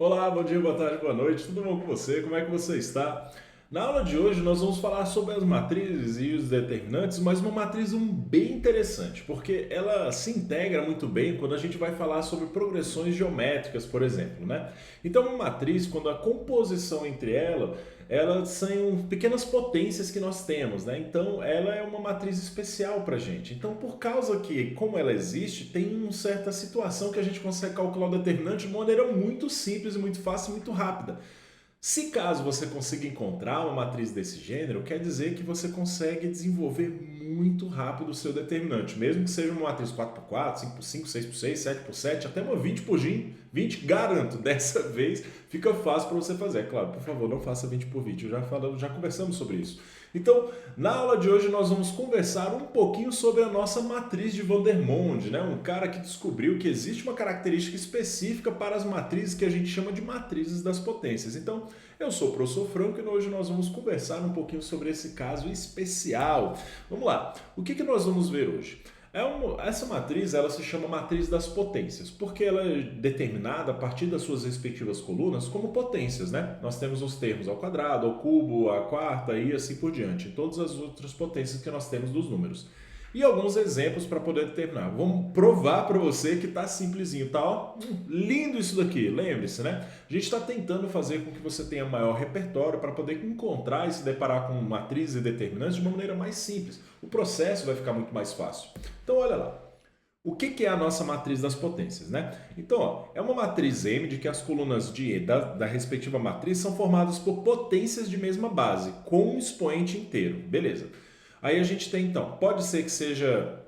Olá, bom dia, boa tarde, boa noite, tudo bom com você? Como é que você está? Na aula de hoje nós vamos falar sobre as matrizes e os determinantes, mas uma matriz bem interessante, porque ela se integra muito bem quando a gente vai falar sobre progressões geométricas, por exemplo, né? Então, uma matriz, quando a composição entre elas são pequenas potências que nós temos, né? Então, ela é uma matriz especial para a gente. Então, por causa que, como ela existe, tem uma certa situação que a gente consegue calcular o determinante de uma maneira muito simples, muito fácil e muito rápida. Se caso você consiga encontrar uma matriz desse gênero, quer dizer que você consegue desenvolver muito rápido o seu determinante, mesmo que seja uma matriz 4x4, 5x5, 6x6, 7x7, até uma 20 garanto, dessa vez fica fácil para você fazer. É claro, por favor, não faça 20 por 20, já conversamos sobre isso. Então, na aula de hoje nós vamos conversar um pouquinho sobre a nossa matriz de Vandermonde, né? Um cara que descobriu que existe uma característica específica para as matrizes que a gente chama de matrizes das potências. Então, eu sou o professor Franco e hoje nós vamos conversar um pouquinho sobre esse caso especial. Vamos lá, o que nós vamos ver hoje? Essa matriz ela se chama matriz das potências, porque ela é determinada a partir das suas respectivas colunas como potências, né? Nós temos os termos ao quadrado, ao cubo, à quarta e assim por diante, todas as outras potências que nós temos dos números. E alguns exemplos para poder determinar. Vamos provar para você que tá simplesinho, tá? Ó, lindo isso daqui, lembre-se, né? A gente está tentando fazer com que você tenha maior repertório para poder encontrar e se deparar com matrizes e determinantes de uma maneira mais simples. O processo vai ficar muito mais fácil. Então, olha lá. O que é a nossa matriz das potências, né? Então, ó, é uma matriz M de que as colunas da respectiva matriz são formadas por potências de mesma base, com um expoente inteiro. Beleza. Aí a gente tem, então, pode ser que seja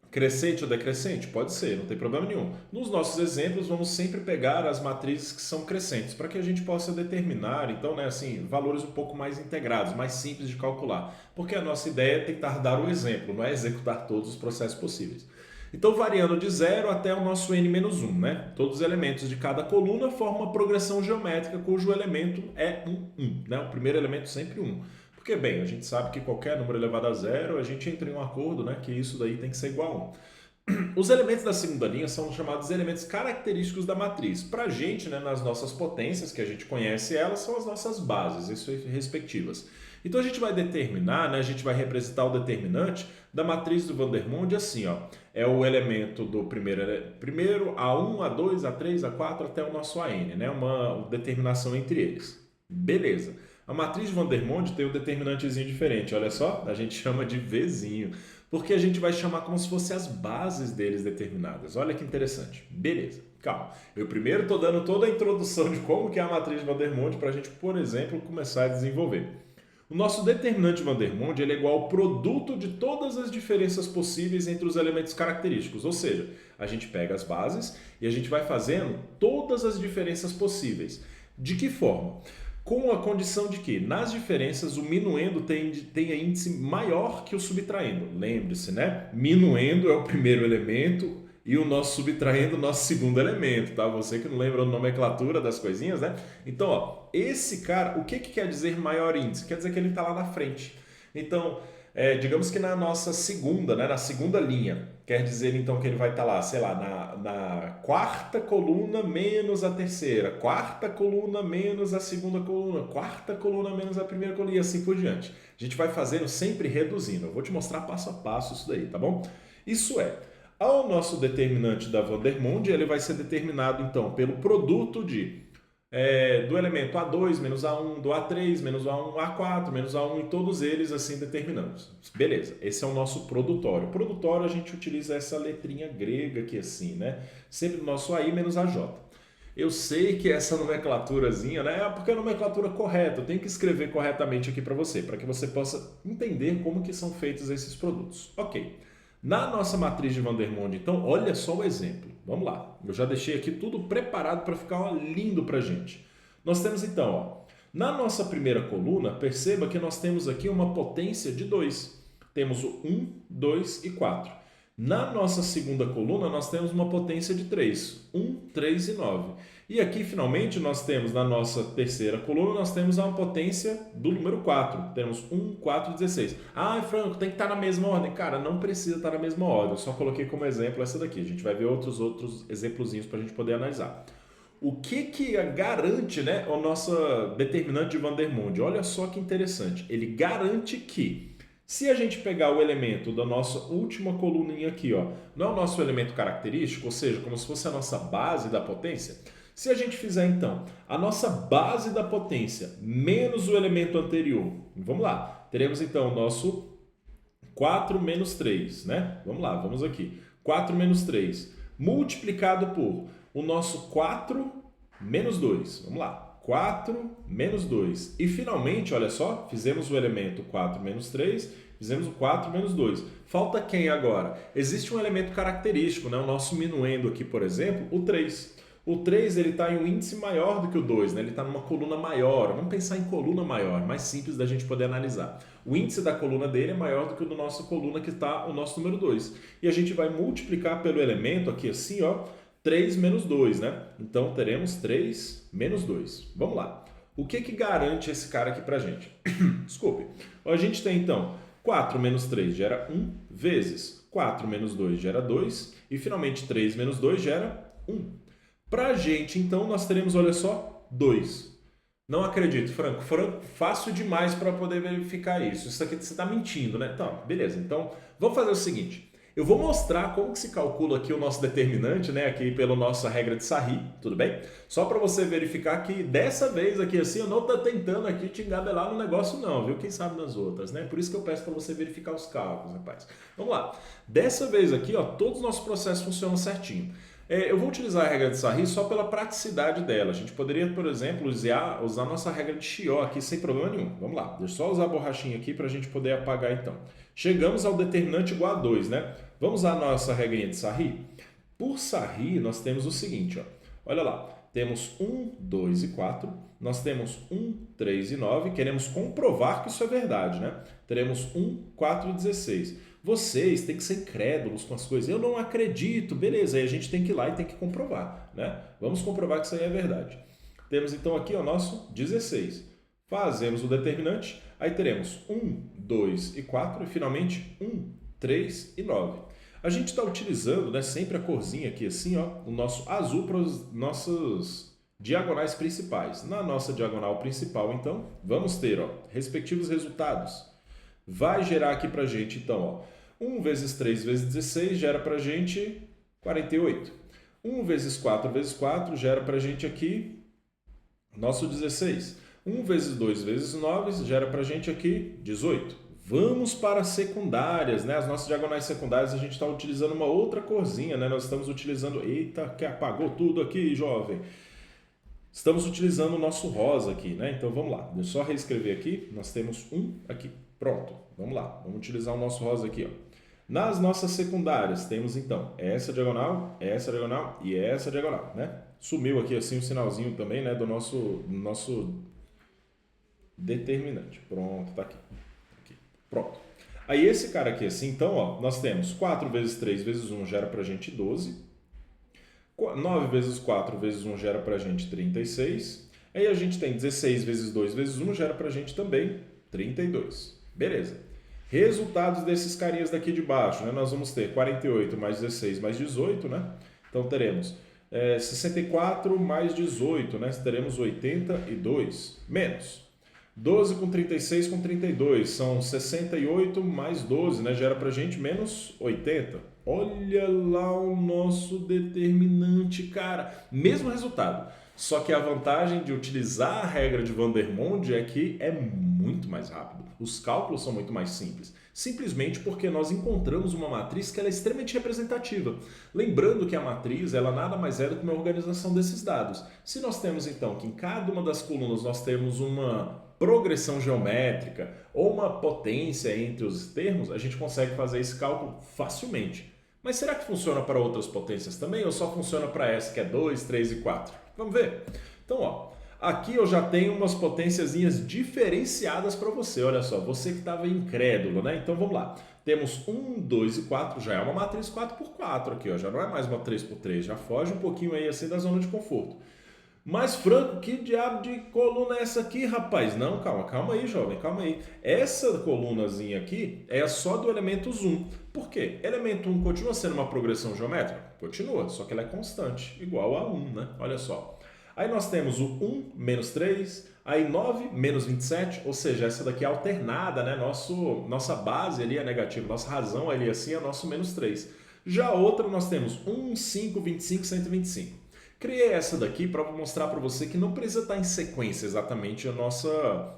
crescente ou decrescente? Pode ser, não tem problema nenhum. Nos nossos exemplos, vamos sempre pegar as matrizes que são crescentes, para que a gente possa determinar, então, né, assim, valores um pouco mais integrados, mais simples de calcular. Porque a nossa ideia é tentar dar o exemplo, não é executar todos os processos possíveis. Então, variando de 0 até o nosso n-1, né? Todos os elementos de cada coluna formam uma progressão geométrica cujo elemento é 1, né? O primeiro elemento sempre 1. Porque, bem, a gente sabe que qualquer número elevado a zero, a gente entra em um acordo, né, que isso daí tem que ser igual a 1. Os elementos da segunda linha são chamados elementos característicos da matriz. Para a gente, né, nas nossas potências, que a gente conhece, elas são as nossas bases, isso respectivas. Então a gente vai determinar, né, a gente vai representar o determinante da matriz do Vandermonde assim, ó. É o elemento do primeiro A1, A2, A3, A4 até o nosso AN, né, uma determinação entre eles. Beleza. A matriz de Vandermonde tem um determinantezinho diferente, olha só, a gente chama de Vzinho, porque a gente vai chamar como se fossem as bases deles determinadas. Olha que interessante. Beleza, calma. Eu primeiro estou dando toda a introdução de como que é a matriz de Vandermonde para a gente, por exemplo, começar a desenvolver. O nosso determinante de Vandermonde ele é igual ao produto de todas as diferenças possíveis entre os elementos característicos, ou seja, a gente pega as bases e a gente vai fazendo todas as diferenças possíveis. De que forma? Com a condição de que, nas diferenças, o minuendo tenha índice maior que o subtraendo. Lembre-se, né? Minuendo é o primeiro elemento e o nosso subtraendo o nosso segundo elemento, tá? Você que não lembra a nomenclatura das coisinhas, né? Então, ó, esse cara, o que quer dizer maior índice? Quer dizer que ele está lá na frente. Então, digamos que na nossa segunda, né, na segunda linha, quer dizer então que ele vai estar lá, sei lá, na quarta coluna menos a terceira, quarta coluna menos a segunda coluna, quarta coluna menos a primeira coluna e assim por diante. A gente vai fazendo sempre reduzindo. Eu vou te mostrar passo a passo isso daí, tá bom? Isso é, ao nosso determinante da Vandermonde, ele vai ser determinado então pelo produto do elemento A2 menos A1, do A3 menos A1, A4 menos A1 e todos eles assim determinados. Beleza, esse é o nosso produtório. Produtório a gente utiliza essa letrinha grega aqui assim, né? Sempre o nosso AI menos AJ. Eu sei que essa nomenclaturazinha, né, é porque é a nomenclatura correta, eu tenho que escrever corretamente aqui para que você possa entender como que são feitos esses produtos. Ok. Na nossa matriz de Vandermonde, então, olha só o exemplo. Vamos lá. Eu já deixei aqui tudo preparado para ficar lindo para a gente. Nós temos então, ó, na nossa primeira coluna, perceba que nós temos aqui uma potência de 2. Temos o 1, 2 e 4. Na nossa segunda coluna, nós temos uma potência de 3. 1, 3 e 9. E aqui, finalmente, nós temos na nossa terceira coluna, nós temos uma potência do número 4. Temos 1, 4 e 16. Ah, Franco, tem que estar na mesma ordem. Cara, não precisa estar na mesma ordem. Eu só coloquei como exemplo essa daqui. A gente vai ver outros exemplozinhos para a gente poder analisar. o que garante, né, a nossa determinante de Vandermonde? Olha só que interessante. Ele garante que se a gente pegar o elemento da nossa última coluninha aqui, ó, não é o nosso elemento característico, ou seja, como se fosse a nossa base da potência, se a gente fizer então a nossa base da potência menos o elemento anterior, vamos lá, teremos então o nosso 4 menos 3, né? Vamos lá, vamos aqui. 4 menos 3 multiplicado por o nosso 4 menos 2. Vamos lá. 4 menos 2. E finalmente, olha só, fizemos o elemento 4 menos 3, fizemos o 4 menos 2. Falta quem agora? Existe um elemento característico, né? O nosso minuendo aqui, por exemplo, o 3. O 3 ele está em um índice maior do que o 2, né? Ele está numa coluna maior. Vamos pensar em coluna maior, mais simples da gente poder analisar. O índice da coluna dele é maior do que o da nossa coluna que está o nosso número 2. E a gente vai multiplicar pelo elemento aqui assim, ó, 3 menos 2, né? Então teremos 3 menos 2. Vamos lá. O que garante esse cara aqui pra gente? Desculpe. A gente tem então 4 menos 3 gera 1 vezes 4 menos 2 gera 2 e finalmente 3 menos 2 gera 1. Pra gente, então, nós teremos, olha só, 2. Não acredito, Franco. Franco, fácil demais para poder verificar isso. Isso aqui você está mentindo, né? Então, beleza. Então, vamos fazer o seguinte. Eu vou mostrar como que se calcula aqui o nosso determinante, né? Aqui pela nossa regra de Sarri, tudo bem? Só para você verificar que dessa vez aqui assim, eu não estou tentando aqui te engabelar no negócio não, viu? Quem sabe nas outras, né? Por isso que eu peço para você verificar os cálculos, rapaz. Vamos lá. Dessa vez aqui, ó, todos os nossos processos funcionam certinho. Eu vou utilizar a regra de Sarri só pela praticidade dela. A gente poderia, por exemplo, usar a nossa regra de Chió aqui sem problema nenhum. Vamos lá, deixa eu só usar a borrachinha aqui para a gente poder apagar então. Chegamos ao determinante igual a 2, né? Vamos usar a nossa regrinha de Sarri? Por Sarri, nós temos o seguinte, ó. Olha lá, temos 1, 2 e 4. Nós temos 1, 3 e 9. Queremos comprovar que isso é verdade, né? Teremos 1, 4 e 16. Vocês têm que ser incrédulos com as coisas. Eu não acredito. Beleza, aí a gente tem que ir lá e tem que comprovar, né? Vamos comprovar que isso aí é verdade. Temos então aqui o nosso 16. Fazemos o determinante, aí teremos 1, 2 e 4 e finalmente 1, 3 e 9. A gente está utilizando, né, sempre a corzinha aqui assim, ó, o nosso azul para as nossas diagonais principais. Na nossa diagonal principal, então, vamos ter, ó, respectivos resultados. Vai gerar aqui para a gente, então, ó, 1 vezes 3 vezes 16 gera para a gente 48. 1 vezes 4 vezes 4 gera para a gente aqui nosso 16. 1 vezes 2 vezes 9 gera para a gente aqui 18. Vamos para as secundárias, né? As nossas diagonais secundárias a gente está utilizando uma outra corzinha, né? Nós estamos utilizando... Eita, que apagou tudo aqui, jovem! Estamos utilizando o nosso rosa aqui, né? Então vamos lá, deixa eu só reescrever aqui. Nós temos um aqui. Pronto, vamos lá. Vamos utilizar o nosso rosa aqui, ó. Nas nossas secundárias temos então essa diagonal e essa diagonal, né? Sumiu aqui assim o sinalzinho também, né, do nosso determinante. Pronto, tá aqui. Pronto. Aí esse cara aqui assim, então, ó, nós temos 4 vezes 3 vezes 1 gera pra gente 12. 9 vezes 4 vezes 1 gera pra gente 36. Aí a gente tem 16 vezes 2 vezes 1 gera pra gente também 32. Beleza. Resultados desses carinhas daqui de baixo, né? Nós vamos ter 48 mais 16 mais 18, né? Então teremos 64 mais 18, né? Teremos 82 menos 12 com 36 com 32, são 68 mais 12, né? Gera pra gente menos 80. Olha lá o nosso determinante, cara. Mesmo resultado. Só que a vantagem de utilizar a regra de Vandermonde é que é muito mais rápido. Os cálculos são muito mais simples. Simplesmente porque nós encontramos uma matriz que ela é extremamente representativa. Lembrando que a matriz ela nada mais é do que uma organização desses dados. Se nós temos então que em cada uma das colunas nós temos uma progressão geométrica ou uma potência entre os termos, a gente consegue fazer esse cálculo facilmente. Mas será que funciona para outras potências também ou só funciona para essa que é 2, 3 e 4? Vamos ver? Então, ó, aqui eu já tenho umas potênciazinhas diferenciadas para você. Olha só, você que estava incrédulo, né? Então vamos lá. Temos 1, 2 e 4, já é uma matriz 4x4 aqui, ó, já não é mais uma 3x3, já foge um pouquinho aí assim da zona de conforto. Mas, Franco, que diabo de coluna é essa aqui, rapaz? Não, calma aí, jovem, calma aí. Essa colunazinha aqui é só do elemento 1. Por quê? Elemento 1 continua sendo uma progressão geométrica? Continua, só que ela é constante, igual a 1, né? Olha só. Aí nós temos o 1 menos 3, aí 9 menos 27, ou seja, essa daqui é alternada, né? Nossa base ali é negativa, nossa razão ali assim é nosso menos 3. Já a outra nós temos 1, 5, 25, 125. Criei essa daqui para mostrar para você que não precisa estar em sequência exatamente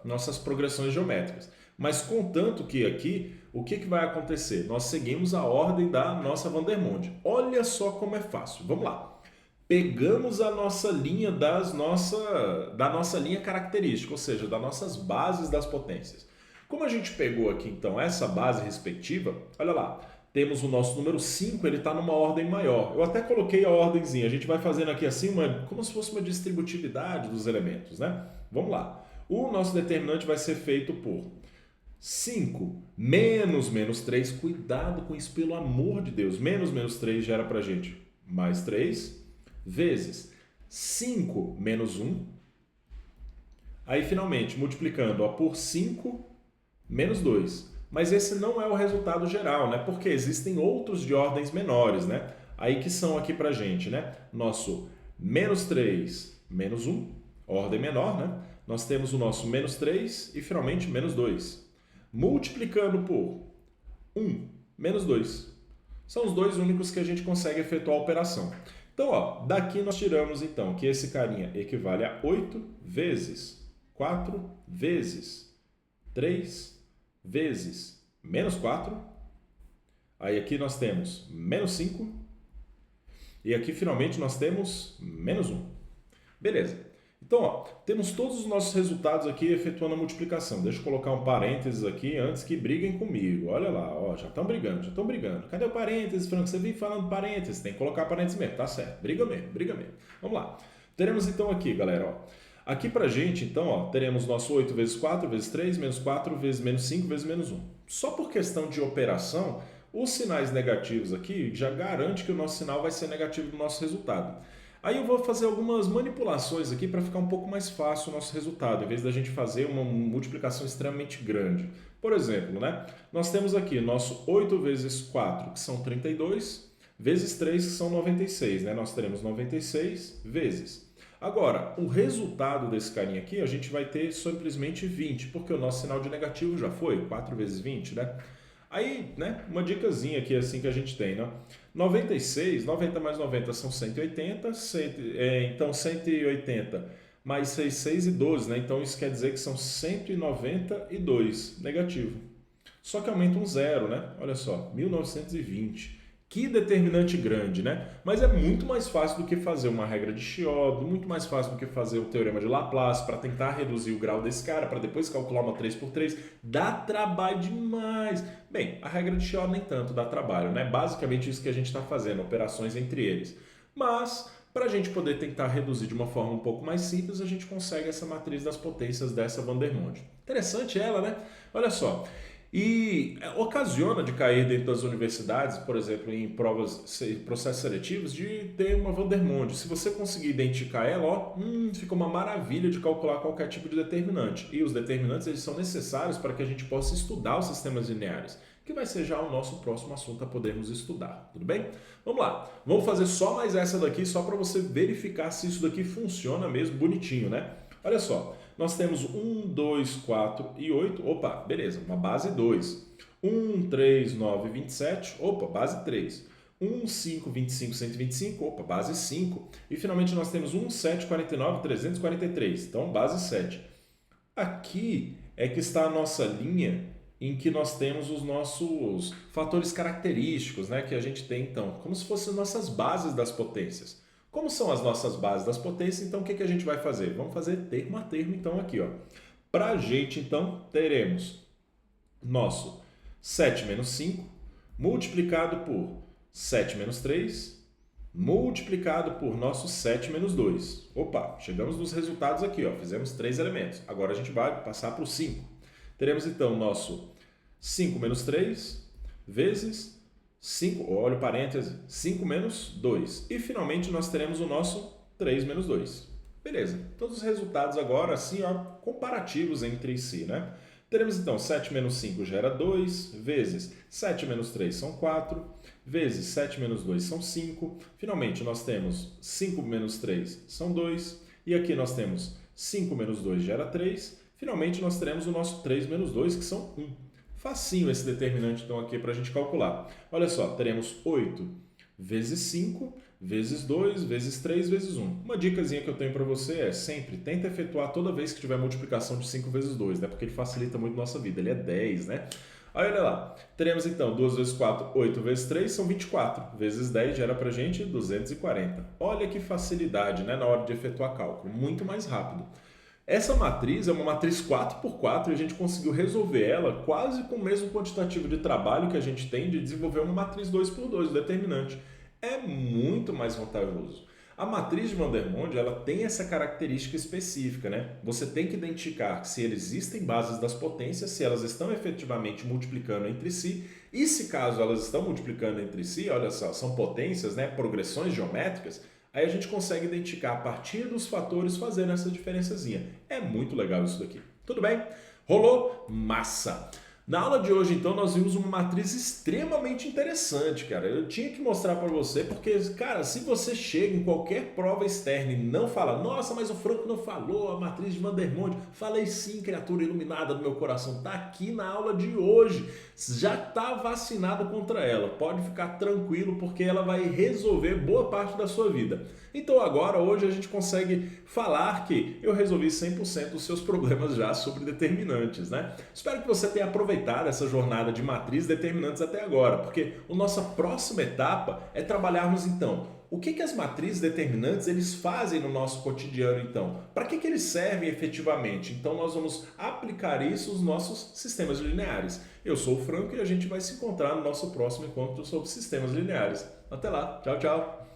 nossas progressões geométricas. Mas contanto que aqui, o que vai acontecer? Nós seguimos a ordem da nossa Vandermonde. Olha só como é fácil. Vamos lá. Pegamos a nossa linha da nossa linha característica, ou seja, das nossas bases das potências. Como a gente pegou aqui então essa base respectiva, olha lá, temos o nosso número 5, ele está numa ordem maior. Eu até coloquei a ordemzinha, a gente vai fazendo aqui assim, como se fosse uma distributividade dos elementos, né? Vamos lá. O nosso determinante vai ser feito por 5 menos 3, cuidado com isso, pelo amor de Deus. Menos 3 gera pra gente mais 3, vezes 5 menos 1. Aí, finalmente, multiplicando por 5 menos 2. Mas esse não é o resultado geral, né? Porque existem outros de ordens menores, né? Aí que são aqui pra gente, né? Nosso menos 3 menos 1, ordem menor, né? Nós temos o nosso menos 3 e, finalmente, menos 2. Multiplicando por 1 menos 2. São os dois únicos que a gente consegue efetuar a operação. Então, ó, daqui nós tiramos então que esse carinha equivale a 8 vezes 4 vezes 3 vezes menos 4. Aí aqui nós temos menos 5. E aqui finalmente nós temos menos 1. Beleza. Então, ó, temos todos os nossos resultados aqui efetuando a multiplicação. Deixa eu colocar um parênteses aqui antes que briguem comigo. Olha lá, ó, já estão brigando. Cadê o parênteses, Franco? Você vem falando parênteses, tem que colocar parênteses mesmo, tá certo. Briga mesmo. Vamos lá. Teremos então aqui, galera, ó. Aqui pra gente, então, ó, teremos nosso 8 vezes 4 vezes 3, menos 4 vezes menos 5 vezes menos 1. Só por questão de operação, os sinais negativos aqui já garante que o nosso sinal vai ser negativo do nosso resultado. Aí eu vou fazer algumas manipulações aqui para ficar um pouco mais fácil o nosso resultado, em vez da gente fazer uma multiplicação extremamente grande. Por exemplo, né? Nós temos aqui nosso 8 vezes 4, que são 32, vezes 3, que são 96. Né? Nós teremos 96 vezes. Agora, o resultado desse carinha aqui, a gente vai ter simplesmente 20, porque o nosso sinal de negativo já foi 4 vezes 20, né? Aí, né, uma dicasinha aqui assim que a gente tem, né? 96, 90 mais 90 são 180, então 180 mais 6 e 12, né? Então isso quer dizer que são 192 negativo. Só que aumenta um zero, né? Olha só, 1920. Que determinante grande, né? Mas é muito mais fácil do que fazer uma regra de Chiodo, muito mais fácil do que fazer o teorema de Laplace para tentar reduzir o grau desse cara, para depois calcular uma 3×3. Dá trabalho demais. Bem, a regra de Chiodo nem tanto dá trabalho, né? Basicamente isso que a gente está fazendo, operações entre eles. Mas, para a gente poder tentar reduzir de uma forma um pouco mais simples, a gente consegue essa matriz das potências dessa Vandermonde. Interessante ela, né? Olha só. E ocasiona de cair dentro das universidades, por exemplo, em processos seletivos, de ter uma Vandermonde. Se você conseguir identificar ela, ó, fica uma maravilha de calcular qualquer tipo de determinante. E os determinantes eles são necessários para que a gente possa estudar os sistemas lineares, que vai ser já o nosso próximo assunto a podermos estudar, tudo bem? Vamos lá, vamos fazer só mais essa daqui, só para você verificar se isso daqui funciona mesmo bonitinho, né? Olha só. Nós temos 1, 2, 4 e 8. Opa, beleza, uma base 2. 1, 3, 9, 27. Opa, base 3. 1, 5, 25, 125. Opa, base 5. E finalmente nós temos 1, 7, 49, 343. Então, base 7. Aqui é que está a nossa linha em que nós temos os nossos fatores característicos, né? Que a gente tem, então, como se fossem nossas bases das potências. Como são as nossas bases das potências, então o que a gente vai fazer? Vamos fazer termo a termo, então, aqui, ó. Para a gente, então, teremos nosso 7 menos 5 multiplicado por 7 menos 3 multiplicado por nosso 7 menos 2. Opa, chegamos nos resultados aqui, ó. Fizemos 3 elementos. Agora a gente vai passar para o 5. Teremos, então, nosso 5 menos 3 vezes 5, olha o parêntese, 5 menos 2. E finalmente nós teremos o nosso 3 menos 2. Beleza, todos os resultados agora assim, ó, comparativos entre si, né? Teremos então 7 menos 5 gera 2, vezes 7 menos 3 são 4, vezes 7 menos 2 são 5. Finalmente nós temos 5 menos 3 são 2. E aqui nós temos 5 menos 2 gera 3. Finalmente nós teremos o nosso 3 menos 2, que são 1. Facinho esse determinante então aqui para a gente calcular. Olha só, teremos 8 vezes 5, vezes 2, vezes 3, vezes 1. Uma dicasinha que eu tenho para você é sempre tenta efetuar toda vez que tiver multiplicação de 5 vezes 2, né? Porque ele facilita muito a nossa vida, ele é 10, né? Aí olha lá, teremos então 2 vezes 4, 8 vezes 3 são 24, vezes 10 gera pra gente 240. Olha que facilidade, né, na hora de efetuar cálculo, muito mais rápido. Essa matriz é uma matriz 4x4 e a gente conseguiu resolver ela quase com o mesmo quantitativo de trabalho que a gente tem de desenvolver uma matriz 2x2, o determinante. É muito mais vantajoso. A matriz de Vandermonde ela tem essa característica específica, né? Você tem que identificar se existem bases das potências, se elas estão efetivamente multiplicando entre si, e se caso elas estão multiplicando entre si, olha só, são potências, né? Progressões geométricas, aí a gente consegue identificar a partir dos fatores fazendo essa diferençazinha. É muito legal isso daqui. Tudo bem? Rolou? Massa! Na aula de hoje, então, nós vimos uma matriz extremamente interessante, cara. Eu tinha que mostrar para você, porque, cara, se você chega em qualquer prova externa e não fala, nossa, mas o Franco não falou a matriz de Vandermonde. Falei sim, criatura iluminada do meu coração. Tá aqui na aula de hoje. Já tá vacinado contra ela. Pode ficar tranquilo, porque ela vai resolver boa parte da sua vida. Então agora, hoje, a gente consegue falar que eu resolvi 100% dos seus problemas já sobre determinantes, né? Espero que você tenha aproveitado essa jornada de matriz determinantes até agora, porque a nossa próxima etapa é trabalharmos então o que as matrizes determinantes eles fazem no nosso cotidiano então? Para que eles servem efetivamente? Então nós vamos aplicar isso nos nossos sistemas lineares. Eu sou o Franco e a gente vai se encontrar no nosso próximo encontro sobre sistemas lineares. Até lá, tchau, tchau!